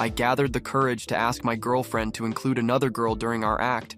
I gathered the courage to ask my girlfriend to include another girl during our act.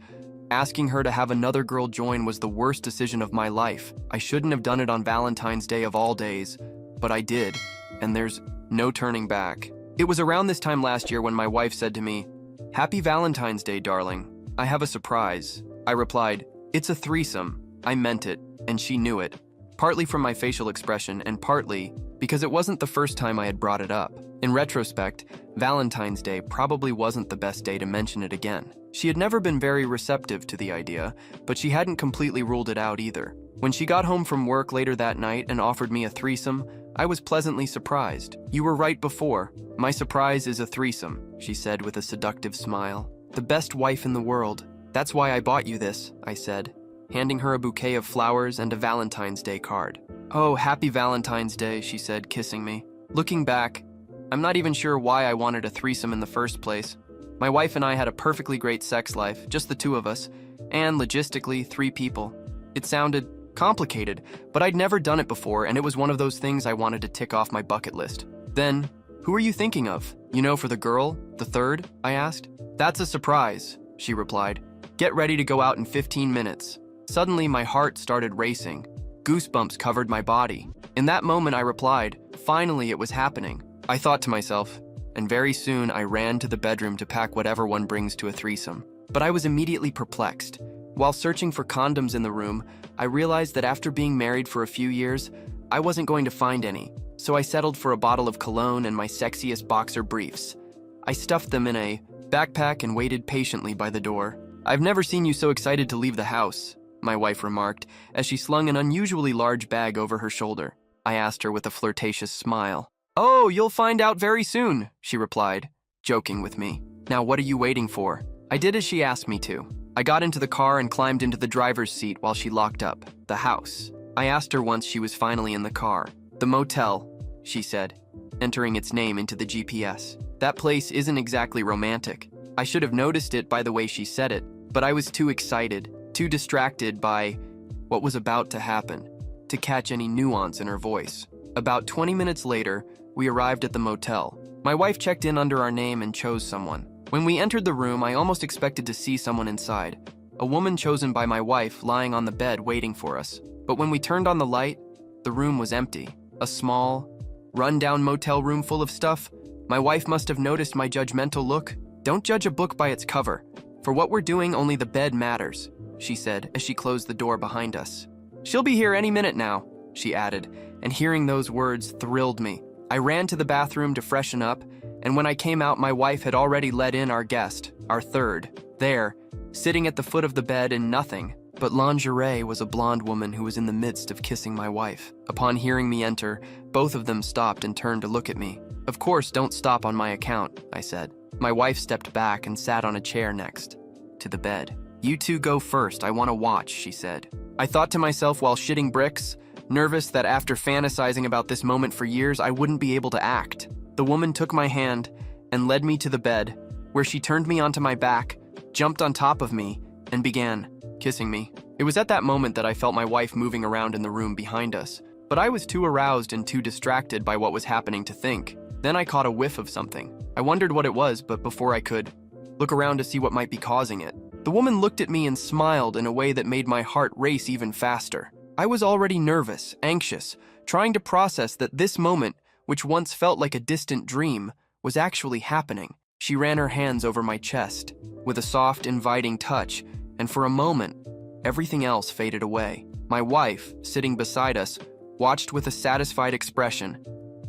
Asking her to have another girl join was the worst decision of my life. I shouldn't have done it on Valentine's Day of all days, but I did, and there's no turning back. It was around this time last year when my wife said to me, "Happy Valentine's Day, darling. I have a surprise." I replied, "It's a threesome." I meant it, and she knew it, partly from my facial expression and partly because it wasn't the first time I had brought it up. In retrospect, Valentine's Day probably wasn't the best day to mention it again. She had never been very receptive to the idea, but she hadn't completely ruled it out either. When she got home from work later that night and offered me a threesome, I was pleasantly surprised. "You were right before. My surprise is a threesome," she said with a seductive smile. "The best wife in the world. That's why I bought you this," I said, handing her a bouquet of flowers and a Valentine's Day card. "Oh, happy Valentine's Day," she said, kissing me. Looking back, I'm not even sure why I wanted a threesome in the first place. My wife and I had a perfectly great sex life, just the two of us, and logistically, 3 people. It sounded complicated, but I'd never done it before, and it was one of those things I wanted to tick off my bucket list. Then, "Who are you thinking of? You know, for the girl, the third?" I asked. "That's a surprise," she replied. "Get ready to go out in 15 minutes. Suddenly, my heart started racing. Goosebumps covered my body. In that moment, I replied, finally, it was happening. I thought to myself, and very soon I ran to the bedroom to pack whatever one brings to a threesome. But I was immediately perplexed. While searching for condoms in the room, I realized that after being married for a few years, I wasn't going to find any. So I settled for a bottle of cologne and my sexiest boxer briefs. I stuffed them in a backpack and waited patiently by the door. "I've never seen you so excited to leave the house," my wife remarked, as she slung an unusually large bag over her shoulder. I asked her with a flirtatious smile. "Oh, you'll find out very soon," she replied, joking with me. "Now what are you waiting for?" I did as she asked me to. I got into the car and climbed into the driver's seat while she locked up the house. I asked her once she was finally in the car. "The motel," she said, entering its name into the GPS. "That place isn't exactly romantic." I should have noticed it by the way she said it, but I was too excited, too distracted by what was about to happen, to catch any nuance in her voice. About 20 minutes later, we arrived at the motel. My wife checked in under our name and chose someone. When we entered the room, I almost expected to see someone inside. A woman chosen by my wife lying on the bed waiting for us. But when we turned on the light, the room was empty. A small, run-down motel room full of stuff. My wife must have noticed my judgmental look. "Don't judge a book by its cover. For what we're doing, only the bed matters," she said as she closed the door behind us. "She'll be here any minute now," she added, and hearing those words thrilled me. I ran to the bathroom to freshen up, and when I came out, my wife had already let in our guest, our third. There, sitting at the foot of the bed in nothing but lingerie, was a blonde woman who was in the midst of kissing my wife. Upon hearing me enter, both of them stopped and turned to look at me. "Of course, don't stop on my account," I said. My wife stepped back and sat on a chair next to the bed. "You two go first, I want to watch," she said. I thought to myself while shitting bricks, nervous that after fantasizing about this moment for years, I wouldn't be able to act. The woman took my hand and led me to the bed, where she turned me onto my back, jumped on top of me, and began kissing me. It was at that moment that I felt my wife moving around in the room behind us, but I was too aroused and too distracted by what was happening to think. Then I caught a whiff of something. I wondered what it was, but before I could look around to see what might be causing it, the woman looked at me and smiled in a way that made my heart race even faster. I was already nervous, anxious, trying to process that this moment, which once felt like a distant dream, was actually happening. She ran her hands over my chest with a soft, inviting touch, and for a moment, everything else faded away. My wife, sitting beside us, watched with a satisfied expression,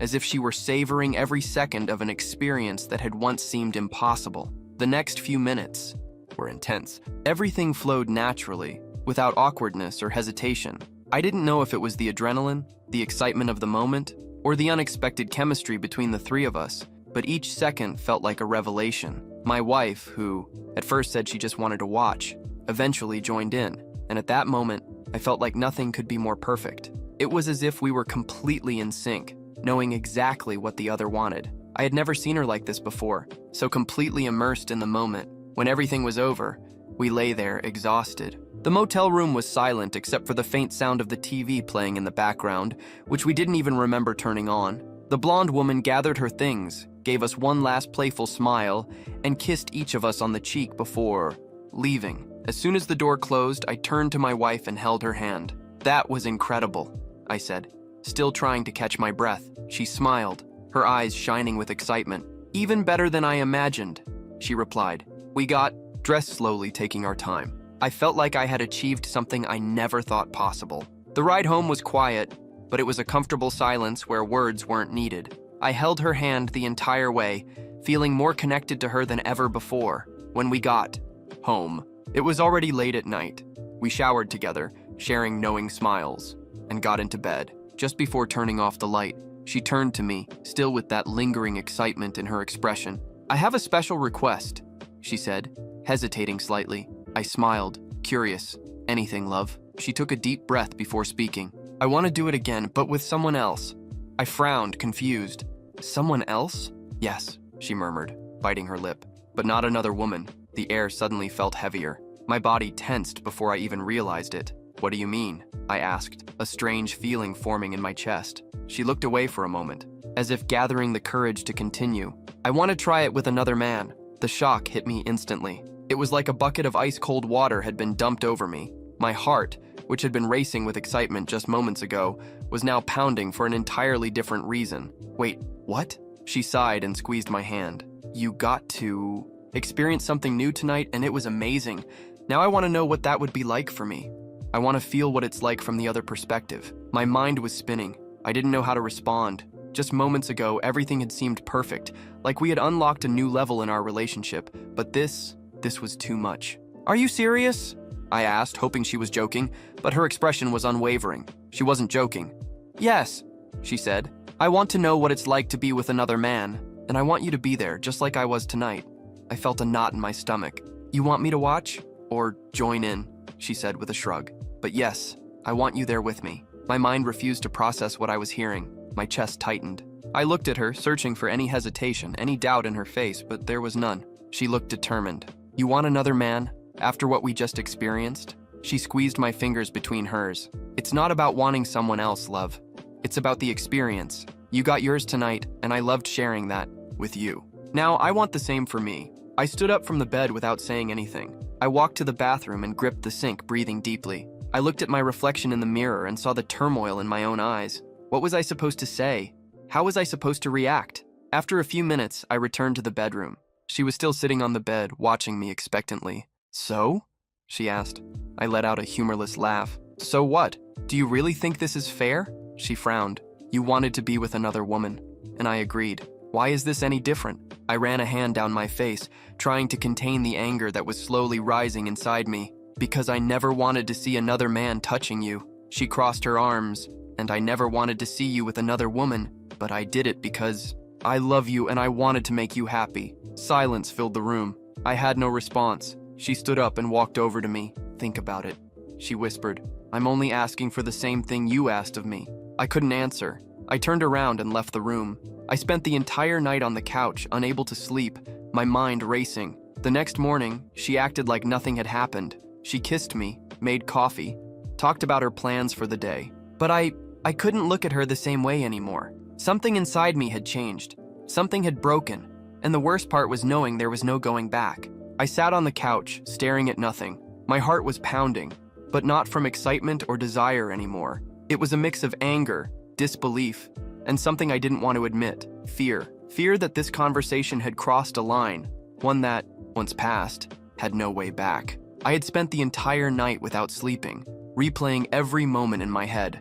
as if she were savoring every second of an experience that had once seemed impossible. The next few minutes were intense. Everything flowed naturally, without awkwardness or hesitation. I didn't know if it was the adrenaline, the excitement of the moment, or the unexpected chemistry between the three of us, but each second felt like a revelation. My wife, who at first said she just wanted to watch, eventually joined in, and at that moment, I felt like nothing could be more perfect. It was as if we were completely in sync, knowing exactly what the other wanted. I had never seen her like this before, so completely immersed in the moment. When everything was over, we lay there exhausted. The motel room was silent except for the faint sound of the TV playing in the background, which we didn't even remember turning on. The blonde woman gathered her things, gave us one last playful smile, and kissed each of us on the cheek before leaving. As soon as the door closed, I turned to my wife and held her hand. "That was incredible," I said, still trying to catch my breath. She smiled, her eyes shining with excitement. "Even better than I imagined," she replied. We got dressed slowly, taking our time. I felt like I had achieved something I never thought possible. The ride home was quiet, but it was a comfortable silence where words weren't needed. I held her hand the entire way, feeling more connected to her than ever before. When we got home, it was already late at night. We showered together, sharing knowing smiles, and got into bed. Just before turning off the light, she turned to me, still with that lingering excitement in her expression. "I have a special request," she said, hesitating slightly. I smiled, curious. "Anything, love?" She took a deep breath before speaking. "I want to do it again, but with someone else." I frowned, confused. "Someone else?" "Yes," she murmured, biting her lip. "But not another woman." The air suddenly felt heavier. My body tensed before I even realized it. "What do you mean?" I asked, a strange feeling forming in my chest. She looked away for a moment, as if gathering the courage to continue. "I want to try it with another man." The shock hit me instantly. It was like a bucket of ice-cold water had been dumped over me. My heart, which had been racing with excitement just moments ago, was now pounding for an entirely different reason. "Wait, what?" She sighed and squeezed my hand. "You got to experience something new tonight, and it was amazing. Now I want to know what that would be like for me. I want to feel what it's like from the other perspective." My mind was spinning. I didn't know how to respond. Just moments ago, everything had seemed perfect, like we had unlocked a new level in our relationship. But this was too much. "Are you serious?" I asked, hoping she was joking, but her expression was unwavering. She wasn't joking. "Yes," she said. "I want to know what it's like to be with another man, and I want you to be there, just like I was tonight." I felt a knot in my stomach. "You want me to watch? Or join in?" she said with a shrug. "But yes, I want you there with me." My mind refused to process what I was hearing. My chest tightened. I looked at her, searching for any hesitation, any doubt in her face, but there was none. She looked determined. "You want another man? After what we just experienced?" She squeezed my fingers between hers. "It's not about wanting someone else, love. It's about the experience. You got yours tonight, and I loved sharing that with you. Now, I want the same for me." I stood up from the bed without saying anything. I walked to the bathroom and gripped the sink, breathing deeply. I looked at my reflection in the mirror and saw the turmoil in my own eyes. What was I supposed to say? How was I supposed to react? After a few minutes, I returned to the bedroom. She was still sitting on the bed, watching me expectantly. "So?" she asked. I let out a humorless laugh. "So what? Do you really think this is fair?" She frowned. "You wanted to be with another woman." And I agreed. "Why is this any different?" I ran a hand down my face, trying to contain the anger that was slowly rising inside me. "Because I never wanted to see another man touching you." She crossed her arms. "And I never wanted to see you with another woman, but I did it because I love you and I wanted to make you happy." Silence filled the room. I had no response. She stood up and walked over to me. "Think about it," she whispered. "I'm only asking for the same thing you asked of me." I couldn't answer. I turned around and left the room. I spent the entire night on the couch, unable to sleep, my mind racing. The next morning, she acted like nothing had happened. She kissed me, made coffee, talked about her plans for the day. But I couldn't look at her the same way anymore. Something inside me had changed. Something had broken. And the worst part was knowing there was no going back. I sat on the couch, staring at nothing. My heart was pounding, but not from excitement or desire anymore. It was a mix of anger, disbelief, and something I didn't want to admit, fear. Fear that this conversation had crossed a line, one that, once passed, had no way back. I had spent the entire night without sleeping, replaying every moment in my head.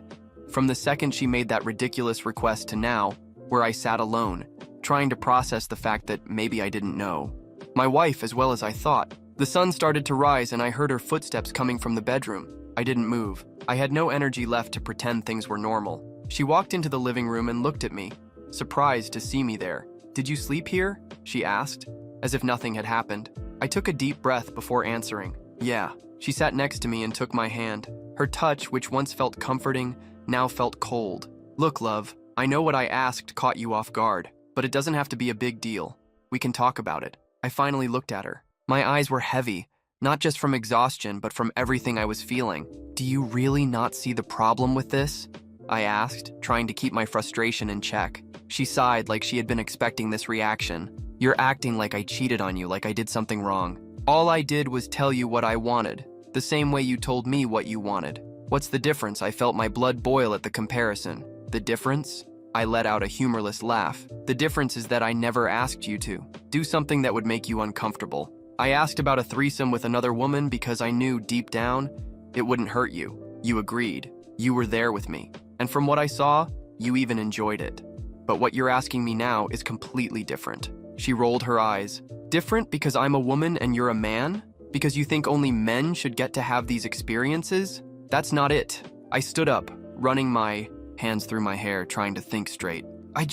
From the second she made that ridiculous request to now, where I sat alone, trying to process the fact that maybe I didn't know. My wife, as well as I thought. The sun started to rise and I heard her footsteps coming from the bedroom. I didn't move. I had no energy left to pretend things were normal. She walked into the living room and looked at me, surprised to see me there. "Did you sleep here?" she asked, as if nothing had happened. I took a deep breath before answering. "Yeah." She sat next to me and took my hand. Her touch, which once felt comforting, now felt cold. "Look, love, I know what I asked caught you off guard, but it doesn't have to be a big deal. We can talk about it." I finally looked at her. My eyes were heavy, not just from exhaustion, but from everything I was feeling. "Do you really not see the problem with this?" I asked, trying to keep my frustration in check. She sighed like she had been expecting this reaction. You're acting like I cheated on you, like I did something wrong. All I did was tell you what I wanted, the same way you told me what you wanted. What's the difference? I felt my blood boil at the comparison. The difference? I let out a humorless laugh. The difference is that I never asked you to do something that would make you uncomfortable. I asked about a threesome with another woman because I knew deep down it wouldn't hurt you. You agreed. You were there with me. And from what I saw, you even enjoyed it. But what you're asking me now is completely different. She rolled her eyes. Different because I'm a woman and you're a man? Because you think only men should get to have these experiences? That's not it. I stood up, running my hands through my hair, trying to think straight. I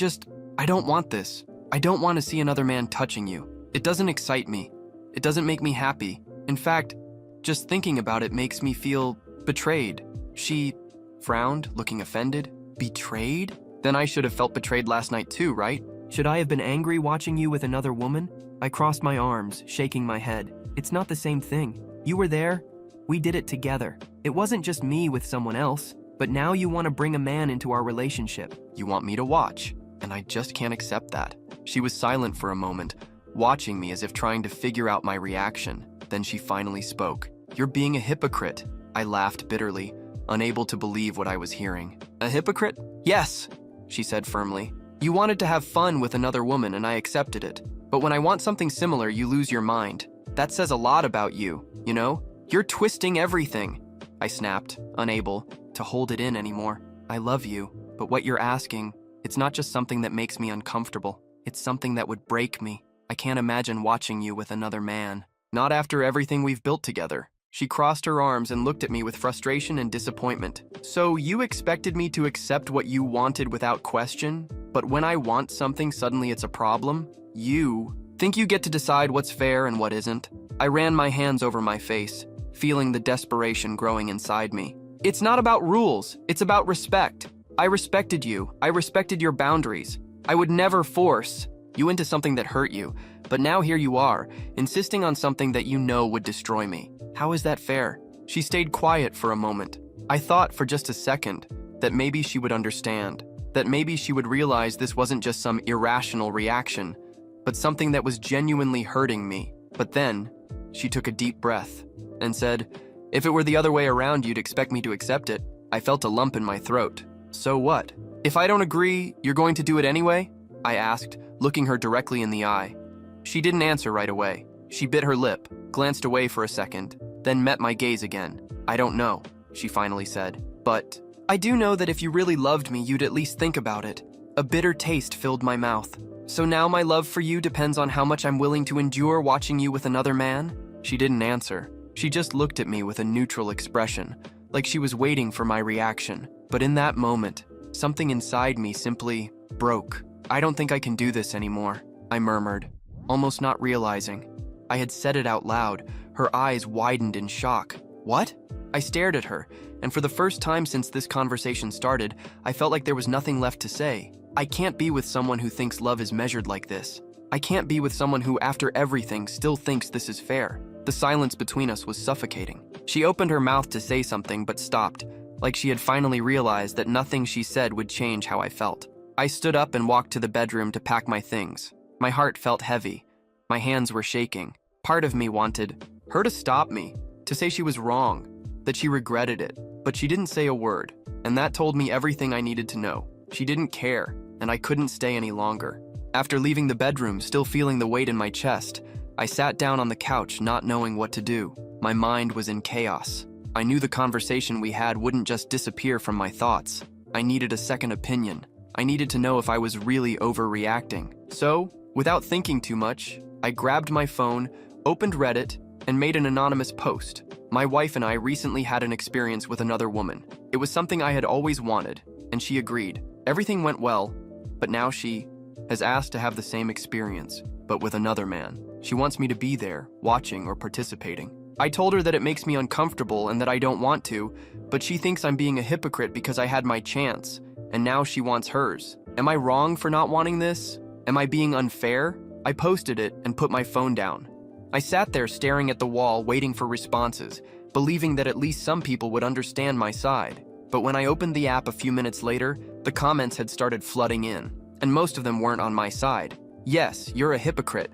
don't want this. I don't want to see another man touching you. It doesn't excite me. It doesn't make me happy. In fact, just thinking about it makes me feel betrayed. She frowned, looking offended. Betrayed? Then I should have felt betrayed last night too, right? Should I have been angry watching you with another woman? I crossed my arms, shaking my head. It's not the same thing. You were there. We did it together. It wasn't just me with someone else. But now you want to bring a man into our relationship. You want me to watch, and I just can't accept that. She was silent for a moment, watching me as if trying to figure out my reaction. Then she finally spoke. You're being a hypocrite. I laughed bitterly, unable to believe what I was hearing. A hypocrite? Yes, she said firmly. You wanted to have fun with another woman and I accepted it. But when I want something similar, you lose your mind. That says a lot about you, you know? You're twisting everything. I snapped, unable to hold it in anymore. I love you, but what you're asking, it's not just something that makes me uncomfortable. It's something that would break me. I can't imagine watching you with another man. Not after everything we've built together. She crossed her arms and looked at me with frustration and disappointment. So you expected me to accept what you wanted without question? But when I want something, suddenly it's a problem? You think you get to decide what's fair and what isn't? I ran my hands over my face, feeling the desperation growing inside me. It's not about rules, it's about respect. I respected you. I respected your boundaries. I would never force you into something that hurt you. But now here you are, insisting on something that you know would destroy me. How is that fair? She stayed quiet for a moment. I thought for just a second that maybe she would understand, that maybe she would realize this wasn't just some irrational reaction, but something that was genuinely hurting me. But then, she took a deep breath and said, if it were the other way around, you'd expect me to accept it. I felt a lump in my throat. So what? If I don't agree, you're going to do it anyway? I asked, looking her directly in the eye. She didn't answer right away. She bit her lip, glanced away for a second, then met my gaze again. I don't know, she finally said. But I do know that if you really loved me, you'd at least think about it. A bitter taste filled my mouth. So now my love for you depends on how much I'm willing to endure watching you with another man? She didn't answer. She just looked at me with a neutral expression, like she was waiting for my reaction. But in that moment, something inside me simply broke. I don't think I can do this anymore, I murmured, almost not realizing. I had said it out loud. Her eyes widened in shock. What? I stared at her, and for the first time since this conversation started, I felt like there was nothing left to say. I can't be with someone who thinks love is measured like this. I can't be with someone who, after everything, still thinks this is fair. The silence between us was suffocating. She opened her mouth to say something but stopped, like she had finally realized that nothing she said would change how I felt. I stood up and walked to the bedroom to pack my things. My heart felt heavy. My hands were shaking. Part of me wanted her to stop me, to say she was wrong, that she regretted it, but she didn't say a word, and that told me everything I needed to know. She didn't care, and I couldn't stay any longer. After leaving the bedroom, still feeling the weight in my chest, I sat down on the couch, not knowing what to do. My mind was in chaos. I knew the conversation we had wouldn't just disappear from my thoughts. I needed a second opinion. I needed to know if I was really overreacting. So, without thinking too much, I grabbed my phone, opened Reddit, and made an anonymous post. My wife and I recently had an experience with another woman. It was something I had always wanted, and she agreed. Everything went well, but now she has asked to have the same experience, but with another man. She wants me to be there, watching or participating. I told her that it makes me uncomfortable and that I don't want to, but she thinks I'm being a hypocrite because I had my chance, and now she wants hers. Am I wrong for not wanting this? Am I being unfair? I posted it and put my phone down. I sat there staring at the wall, waiting for responses, believing that at least some people would understand my side. But when I opened the app a few minutes later, the comments had started flooding in. and most of them weren't on my side. Yes, you're a hypocrite.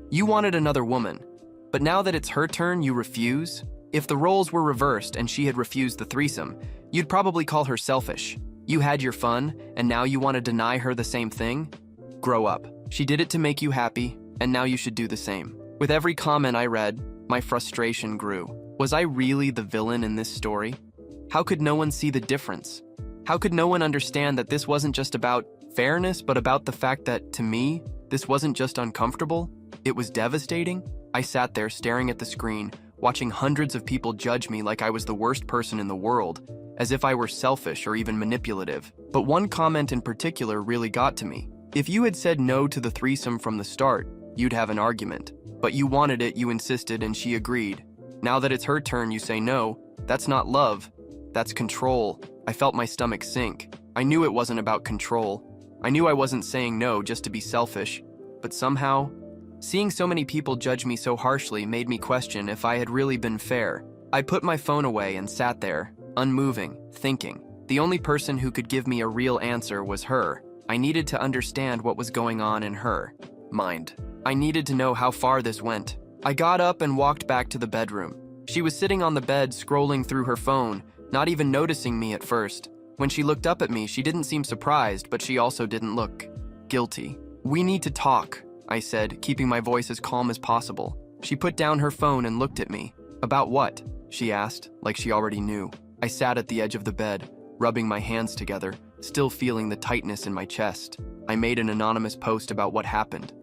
You wanted another woman, but now that it's her turn, you refuse? If the roles were reversed and she had refused the threesome, you'd probably call her selfish. You had your fun, and now you want to deny her the same thing? Grow up. She did it to make you happy, and now you should do the same. With every comment I read, my frustration grew. Was I really the villain in this story? How could no one see the difference? How could no one understand that this wasn't just about fairness, but about the fact that, to me, this wasn't just uncomfortable, it was devastating? I sat there staring at the screen, watching hundreds of people judge me like I was the worst person in the world, as if I were selfish or even manipulative. But one comment in particular really got to me. If you had said no to the threesome from the start, you'd have an argument. But you wanted it, you insisted, and she agreed. Now that it's her turn, you say no. That's not love. That's control. I felt my stomach sink. I knew it wasn't about control. I knew I wasn't saying no just to be selfish. But somehow, seeing so many people judge me so harshly made me question if I had really been fair. I put my phone away and sat there, unmoving, thinking. The only person who could give me a real answer was her. I needed to understand what was going on in her mind. I needed to know how far this went. I got up and walked back to the bedroom. She was sitting on the bed scrolling through her phone, not even noticing me at first. When she looked up at me, she didn't seem surprised, but she also didn't look guilty. "We need to talk," I said, keeping my voice as calm as possible. She put down her phone and looked at me. "About what?" she asked, like she already knew. I sat at the edge of the bed, rubbing my hands together, still feeling the tightness in my chest. I made an anonymous post about what happened.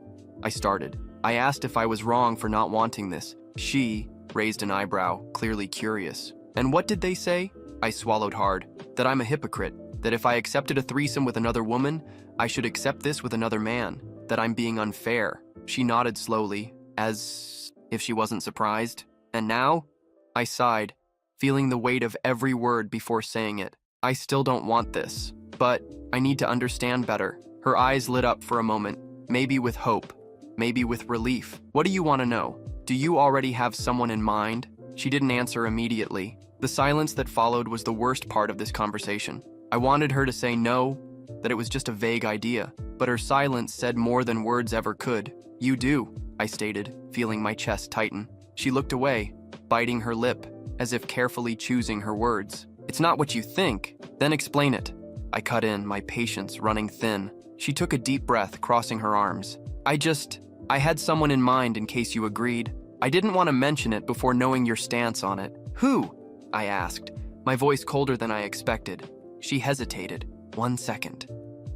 I started. I asked if I was wrong for not wanting this. She raised an eyebrow, clearly curious. "And what did they say?" I swallowed hard. "That I'm a hypocrite. That if I accepted a threesome with another woman, I should accept this with another man. That I'm being unfair." She nodded slowly, as if she wasn't surprised. "And now?" I sighed, feeling the weight of every word before saying it. "I still don't want this, but I need to understand better." Her eyes lit up for a moment, maybe with hope, maybe with relief. "What do you want to know? Do you already have someone in mind?" She didn't answer immediately. The silence that followed was the worst part of this conversation. I wanted her to say no, that it was just a vague idea, but her silence said more than words ever could. "You do," I stated, feeling my chest tighten. She looked away, biting her lip, as if carefully choosing her words. "It's not what you think. Then explain it." I cut in, my patience running thin. She took a deep breath, crossing her arms. I had someone in mind in case you agreed. I didn't want to mention it before knowing your stance on it." "Who?" I asked, my voice colder than I expected. She hesitated. 1 second.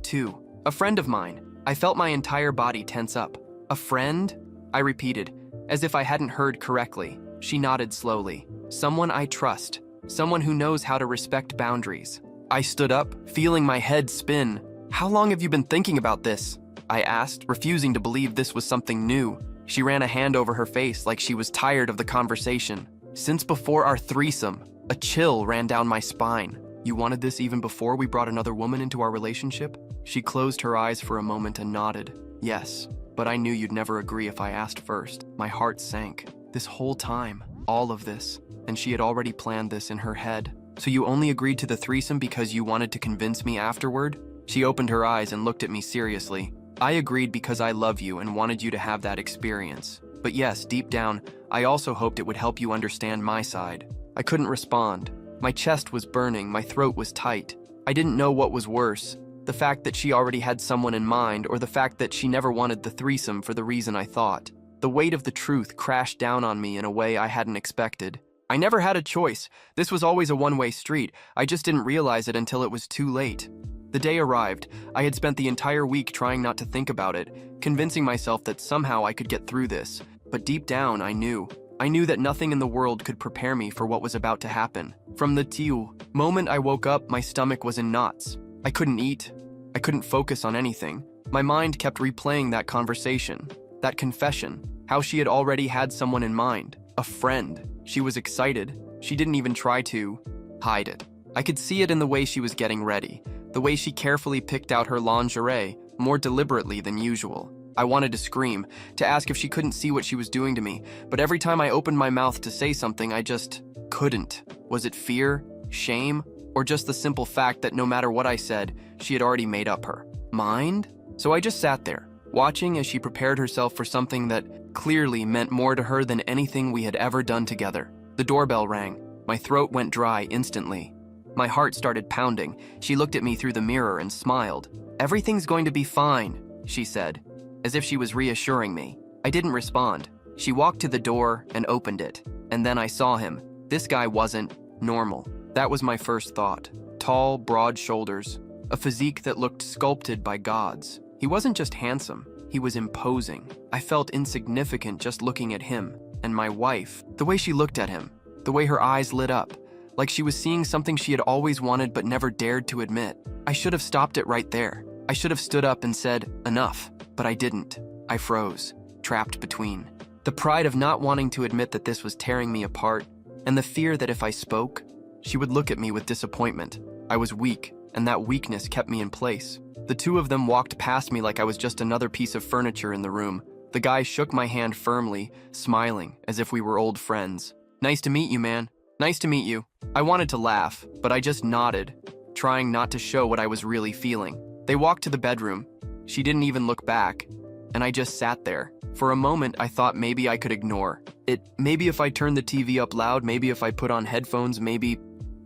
2. "A friend of mine." I felt my entire body tense up. "A friend?" I repeated, as if I hadn't heard correctly. She nodded slowly. "Someone I trust. Someone who knows how to respect boundaries." I stood up, feeling my head spin. "How long have you been thinking about this?" I asked, refusing to believe this was something new. She ran a hand over her face like she was tired of the conversation. "Since before our threesome." A chill ran down my spine. "You wanted this even before we brought another woman into our relationship?" She closed her eyes for a moment and nodded. "Yes, but I knew you'd never agree if I asked first." My heart sank. This whole time, all of this, and she had already planned this in her head. "So you only agreed to the threesome because you wanted to convince me afterward?" She opened her eyes and looked at me seriously. "I agreed because I love you and wanted you to have that experience. But yes, deep down, I also hoped it would help you understand my side." I couldn't respond. My chest was burning, my throat was tight. I didn't know what was worse, the fact that she already had someone in mind, or the fact that she never wanted the threesome for the reason I thought. The weight of the truth crashed down on me in a way I hadn't expected. I never had a choice. This was always a one-way street. I just didn't realize it until it was too late. The day arrived. I had spent the entire week trying not to think about it, convincing myself that somehow I could get through this. But deep down, I knew. I knew that nothing in the world could prepare me for what was about to happen. From the moment I woke up, my stomach was in knots. I couldn't eat. I couldn't focus on anything. My mind kept replaying that conversation, that confession, how she had already had someone in mind, a friend. She was excited. She didn't even try to hide it. I could see it in the way she was getting ready, the way she carefully picked out her lingerie, more deliberately than usual. I wanted to scream, to ask if she couldn't see what she was doing to me, but every time I opened my mouth to say something, I just couldn't. Was it fear, shame, or just the simple fact that no matter what I said, she had already made up her mind? So I just sat there, watching as she prepared herself for something that clearly meant more to her than anything we had ever done together. The doorbell rang. My throat went dry instantly. My heart started pounding. She looked at me through the mirror and smiled. "Everything's going to be fine," she said, as if she was reassuring me. I didn't respond. She walked to the door and opened it, and then I saw him. This guy wasn't normal. That was my first thought. Tall, broad shoulders, a physique that looked sculpted by gods. He wasn't just handsome, he was imposing. I felt insignificant just looking at him. And my wife, the way she looked at him, the way her eyes lit up, like she was seeing something she had always wanted but never dared to admit. I should have stopped it right there. I should have stood up and said, "Enough," but I didn't. I froze, trapped between. The pride of not wanting to admit that this was tearing me apart, and the fear that if I spoke, she would look at me with disappointment. I was weak, and that weakness kept me in place. The two of them walked past me like I was just another piece of furniture in the room. The guy shook my hand firmly, smiling, as if we were old friends. "Nice to meet you, man. Nice to meet you." I wanted to laugh, but I just nodded, trying not to show what I was really feeling. They walked to the bedroom. She didn't even look back, and I just sat there. For a moment, I thought maybe I could ignore it. Maybe if I turned the TV up loud, maybe if I put on headphones, maybe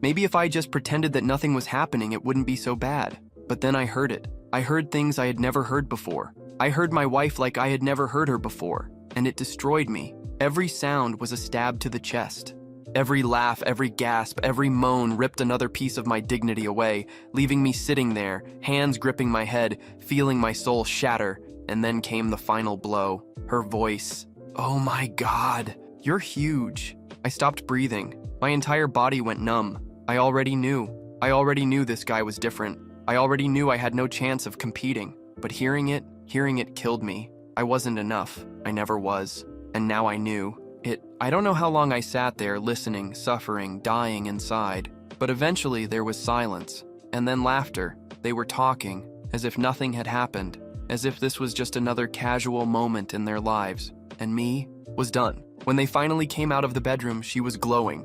if I just pretended that nothing was happening, it wouldn't be so bad. But then I heard it. I heard things I had never heard before. I heard my wife like I had never heard her before, and it destroyed me. Every sound was a stab to the chest. Every laugh, every gasp, every moan ripped another piece of my dignity away, leaving me sitting there, hands gripping my head, feeling my soul shatter. And then came the final blow. Her voice. "Oh my God, you're huge." I stopped breathing. My entire body went numb. I already knew this guy was different. I already knew I had no chance of competing. But hearing it killed me. I wasn't enough. I never was. And now I knew. I don't know how long I sat there listening, suffering, dying inside. But eventually there was silence. And then laughter. They were talking, as if nothing had happened. As if this was just another casual moment in their lives. And me was done. When they finally came out of the bedroom, she was glowing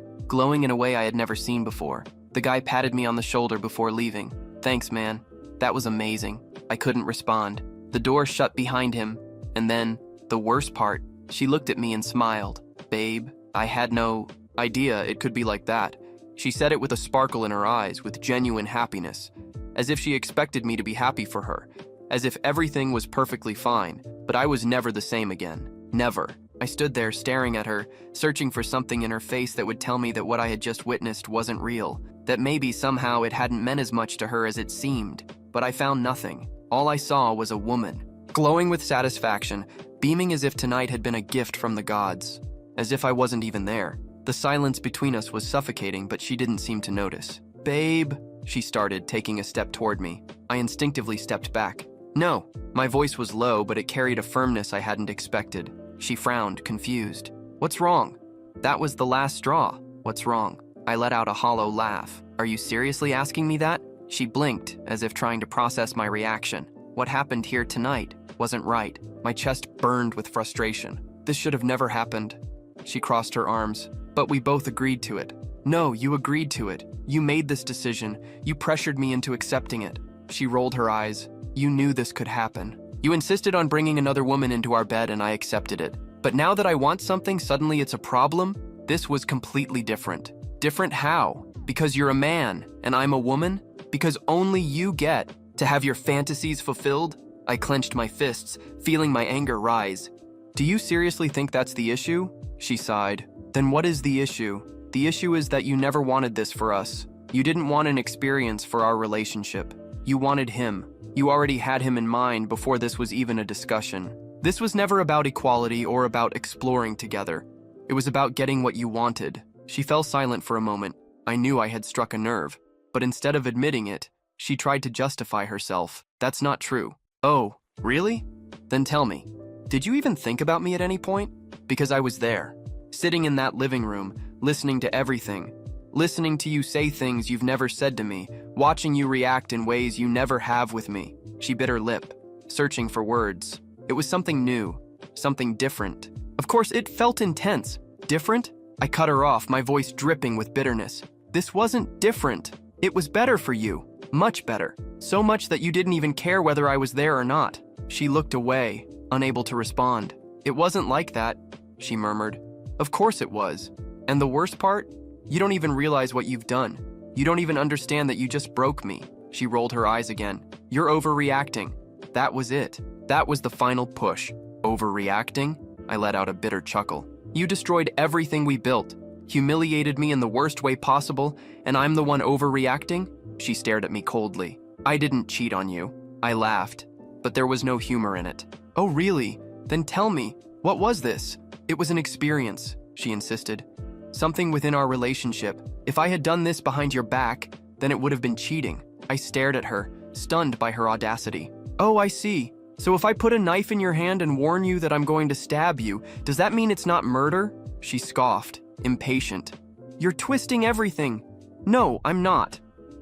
in a way I had never seen before. The guy patted me on the shoulder before leaving. "Thanks, man. That was amazing." I couldn't respond. The door shut behind him, and then, the worst part, she looked at me and smiled. "Babe, I had no idea it could be like that." She said it with a sparkle in her eyes, with genuine happiness, as if she expected me to be happy for her, as if everything was perfectly fine, but I was never the same again. Never. I stood there staring at her, searching for something in her face that would tell me that what I had just witnessed wasn't real, that maybe somehow it hadn't meant as much to her as it seemed. But I found nothing. All I saw was a woman, glowing with satisfaction, beaming as if tonight had been a gift from the gods, as if I wasn't even there. The silence between us was suffocating, but she didn't seem to notice. "Babe," she started, taking a step toward me. I instinctively stepped back. "No." My voice was low, but it carried a firmness I hadn't expected. She frowned, confused. "What's wrong?" That was the last straw. "What's wrong?" I let out a hollow laugh. "Are you seriously asking me that?" She blinked, as if trying to process my reaction. What happened here tonight wasn't right. My chest burned with frustration. This should have never happened. She crossed her arms. "But we both agreed to it." "No, you agreed to it. You made this decision. You pressured me into accepting it." She rolled her eyes. "You knew this could happen. You insisted on bringing another woman into our bed and I accepted it. But now that I want something, suddenly it's a problem? This was completely different." "Different how? Because you're a man and I'm a woman? Because only you get to have your fantasies fulfilled?" I clenched my fists, feeling my anger rise. "Do you seriously think that's the issue?" She sighed. "Then what is the issue?" "The issue is that you never wanted this for us. You didn't want an experience for our relationship. You wanted him. You already had him in mind before this was even a discussion. This was never about equality or about exploring together. It was about getting what you wanted." She fell silent for a moment. I knew I had struck a nerve, but instead of admitting it, she tried to justify herself. "That's not true." "Oh, really? Then tell me, did you even think about me at any point?" Because I was there, sitting in that living room, listening to everything, listening to you say things you've never said to me, watching you react in ways you never have with me. She bit her lip, searching for words. It was something new, something different. Of course, it felt intense. Different? I cut her off, my voice dripping with bitterness. "This wasn't different. It was better for you. Much better. So much that you didn't even care whether I was there or not. She looked away, unable to respond. It wasn't like that, she murmured. Of course it was. And the worst part? You don't even realize what you've done. You don't even understand that you just broke me. She rolled her eyes again. You're overreacting. That was it. That was the final push. Overreacting? I let out a bitter chuckle. You destroyed everything we built, humiliated me in the worst way possible, and I'm the one overreacting? She stared at me coldly. I didn't cheat on you. I laughed, but there was no humor in it. Oh, really? Then tell me, what was this? It was an experience, she insisted. Something within our relationship. If I had done this behind your back, then it would have been cheating. I stared at her, stunned by her audacity. Oh, I see. So if I put a knife in your hand and warn you that I'm going to stab you, does that mean it's not murder? She scoffed, impatient. You're twisting everything. No, I'm not.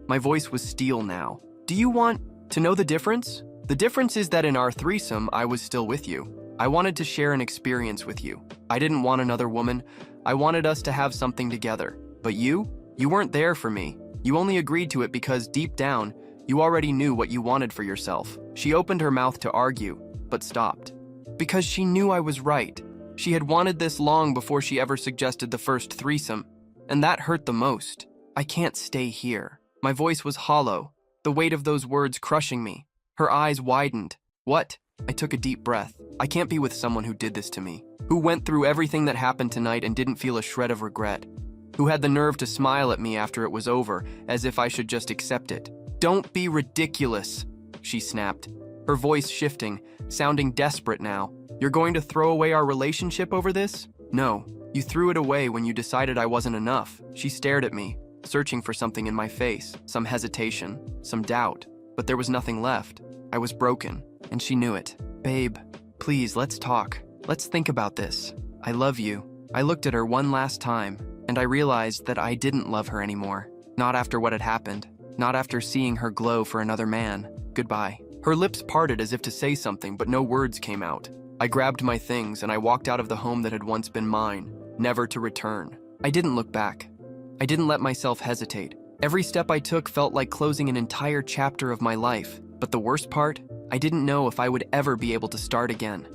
My voice was steel now. Do you want to know the difference? The difference is that in our threesome, I was still with you. I wanted to share an experience with you. I didn't want another woman. I wanted us to have something together. But you weren't there for me. You only agreed to it because deep down, you already knew what you wanted for yourself. She opened her mouth to argue, but stopped. Because she knew I was right. She had wanted this long before she ever suggested the first threesome, and that hurt the most. I can't stay here. My voice was hollow, the weight of those words crushing me. Her eyes widened. What? I took a deep breath. I can't be with someone who did this to me, who went through everything that happened tonight and didn't feel a shred of regret, who had the nerve to smile at me after it was over, as if I should just accept it. Don't be ridiculous, she snapped, her voice shifting, sounding desperate now. You're going to throw away our relationship over this? No, you threw it away when you decided I wasn't enough. She stared at me, searching for something in my face, some hesitation, some doubt, but there was nothing left. I was broken, and she knew it. Babe, please, let's talk. Let's think about this. I love you. I looked at her one last time, and I realized that I didn't love her anymore. Not after what had happened. Not after seeing her glow for another man. Goodbye. Her lips parted as if to say something, but no words came out. I grabbed my things and I walked out of the home that had once been mine, never to return. I didn't look back. I didn't let myself hesitate. Every step I took felt like closing an entire chapter of my life. But the worst part, I didn't know if I would ever be able to start again.